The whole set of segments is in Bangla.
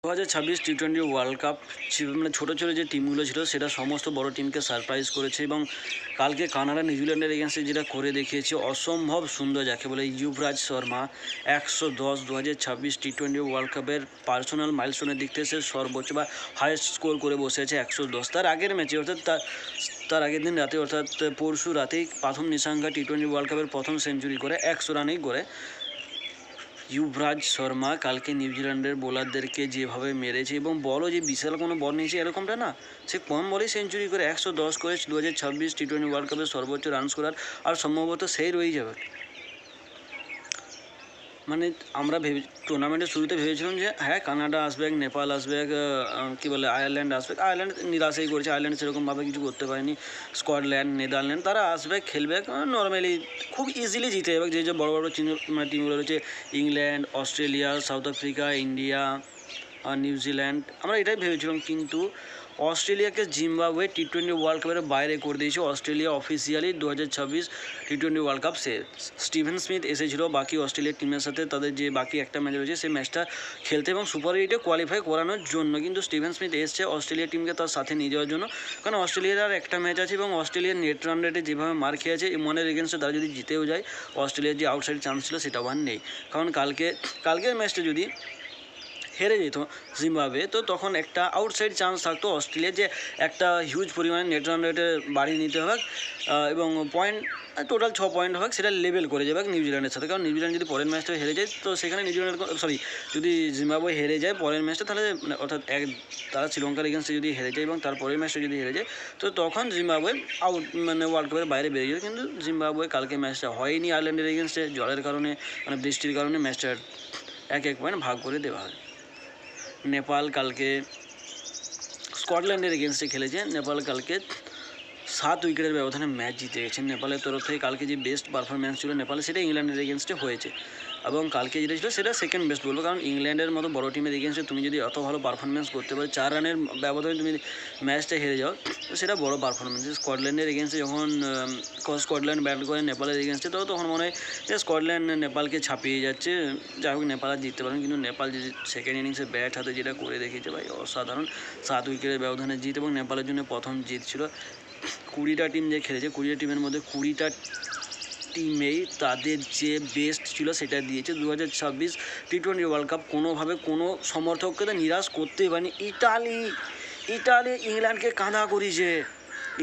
2026 টি-20 ওয়ার্ল্ড কাপ মানে ছোটো ছোটো যে টিমগুলো ছিল সেটা সমস্ত বড় টিমকে সারপ্রাইজ করেছে এবং কালকে কানাডা নিউজিল্যান্ডের এগেন্সে যেটা করে দেখিয়েছে অসম্ভব সুন্দর, যাকে বলে যুবরাজ শর্মা 110 2026 টি-20 ওয়ার্ল্ড কাপের পার্সোনাল মাইলস্টোনের দিক থেকে সে সর্বোচ্চ বা হাইয়েস্ট স্কোর করে বসে আছে 110। তার আগের ম্যাচে অর্থাৎ তার আগের দিন রাতে অর্থাৎ পরশু রাতেই প্রথম নিশাঙ্কা টি-20 ওয়ার্ল্ড কাপের প্রথম সেঞ্চুরি করে 100 রানেই করে যুবরাজ শর্মা কালকে নিউজিল্যান্ডের বোলারদেরকে যেভাবে মেরেছে এবং বলও যে বিশাল কোনো বল নিয়েছে এরকমটা না, সে কম বলেই সেঞ্চুরি করে 110 করে 2026 টি-20 ওয়ার্ল্ড কাপের সর্বোচ্চ রান স্কোরার আর সম্ভবত সেই রয়ে যাবে। মানে আমরা টুর্নামেন্টের শুরুতে ভেবেছিলাম যে হ্যাঁ কানাডা আসবে, নেপাল আসবে, কী বলে আয়ারল্যান্ড আসবে। আয়ারল্যান্ড নিরাশাই করেছে, আয়ারল্যান্ড সেরকমভাবে কিছু করতে পারেনি। স্কটল্যান্ড, নেদারল্যান্ড তারা আসবে, খেলবে, নর্মালি খুব ইজিলি জিতে যাবে। যে বড় বড় টিমগুলো রয়েছে England, Australia, South Africa, India আর নিউজিল্যান্ড, আমরা এটাই ভেবেছিলাম। কিন্তু অস্ট্রেলিয়াকে জিম্বাবুয়ে টি-20 ওয়ার্ল্ড কাপের বাইরে করে দিয়েছে অস্ট্রেলিয়া অফিসিয়ালি 2026 টি-20 ওয়ার্ল্ড কাপ। স্টিভেন স্মিথ এসেছিল বাকি অস্ট্রেলিয়ার টিমের সাথে, তাদের যে বাকি একটা ম্যাচ রয়েছে সেই ম্যাচটা খেলতে এবং সুপার এইটে কোয়ালিফাই করানোর জন্য। কিন্তু স্টিভেন স্মিথ এসছে অস্ট্রেলিয়া টিমকে তার সাথে নিয়ে যাওয়ার জন্য, কারণ অস্ট্রেলিয়ার আর একটা ম্যাচ আছে এবং অস্ট্রেলিয়ার নেট রান রেটে যেভাবে মার খেয়েছে মনের এগেনস্টে তারা যদি জিতেও যায়, অস্ট্রেলিয়ার যে আউটসাইড চান্স ছিল সেটাও আর নেই। কারণ কালকের ম্যাচটা যদি হেরে যেত জিম্বাবুয়ে, তো তখন একটা আউটসাইড চান্স থাকতো অস্ট্রেলিয়ার যে একটা হিউজ পরিমাণে নেট রান রেটে বাড়িয়ে নিতে হবে এবং পয়েন্ট টোটাল 6 পয়েন্ট হবে, সেটা লেভেল করে যাবে নিউজিল্যান্ডের সাথে। কারণ নিউজিল্যান্ড যদি পরের ম্যাচটা হেরে যায় তো সেখানে যদি জিম্বাবুয়ে হেরে যায় পরের ম্যাচটা, তাহলে অর্থাৎ তারা শ্রীলঙ্কার এগেন্স্টে যদি হেরে যায় এবং তার পরের ম্যাচটা যদি হেরে যায় তো তখন জিম্বাবুয়ে আউট, মানে ওয়ার্ল্ড কাপের বাইরে বেরিয়ে যাবে। কিন্তু জিম্বাবুয়ে কালকে ম্যাচটা হয়নি আয়ারল্যান্ডের এগেন্স্টে, জলের কারণে মানে বৃষ্টির কারণে ম্যাচটা 1-1 পয়েন্ট ভাগ করে দেওয়া হয়। নেপাল কালকে স্কটল্যান্ডের এগেনস্টে খেলেছে। নেপাল কালকে 7 উইকেটের ব্যবধানে ম্যাচ জিতে গেছে। নেপালের তরফ থেকে কালকে যে বেস্ট পারফরমেন্স ছিল নেপালে, সেটা ইংল্যান্ডের এগেনস্টে হয়েছে এবং কালকে যেটা ছিল সেটা সেকেন্ড বেস্ট বলবো। কারণ ইংল্যান্ডের মতো বড় টিমের এগেনস্টে তুমি যদি অত ভালো পারফরমেন্স করতে পারো, 4 রানের ব্যবধানে তুমি ম্যাচটা হেরে যাও, তো সেটা বড় পারফরমেন্স। স্কটল্যান্ডের এগেনস্টে যখন স্কটল্যান্ড ব্যাট করে নেপালের এগেনস্টে, তো তখন মনে হয় যে স্কটল্যান্ড নেপালকে ছাপিয়ে যাচ্ছে, যাই হোক নেপাল আর জিততে পারেন। কিন্তু নেপাল যে সেকেন্ড ইনিংসে ব্যাট হাতে যেটা করে দেখিয়েছে ভাই অসাধারণ। 7 উইকেটের ব্যবধানে জিত এবং নেপালের জন্য প্রথম জিত ছিল। 20টা টিম যে খেলেছে 20টা টিমের মধ্যে 20টা টিমেই তাদের যে বেস্ট ছিল সেটা দিয়েছে। 2026 টি-20 ওয়ার্ল্ড কাপ কোনোভাবে কোনো সমর্থককে তো নিরাশ করতেই পারেনি। ইটালি ইংল্যান্ডকে কাঁদা করিয়েছে।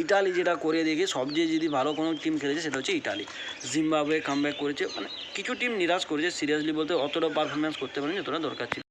ইটালি যেটা করে দেখে সবচেয়ে যদি ভালো কোনো টিম খেলেছে সেটা হচ্ছে ইটালি। জিম্বাবুয়ে কামব্যাক করেছে, মানে কিছু টিম নিরাশ করেছে, সিরিয়াসলি বলতে অতটা পারফরমেন্স করতে পারেনি যতটা দরকার ছিল।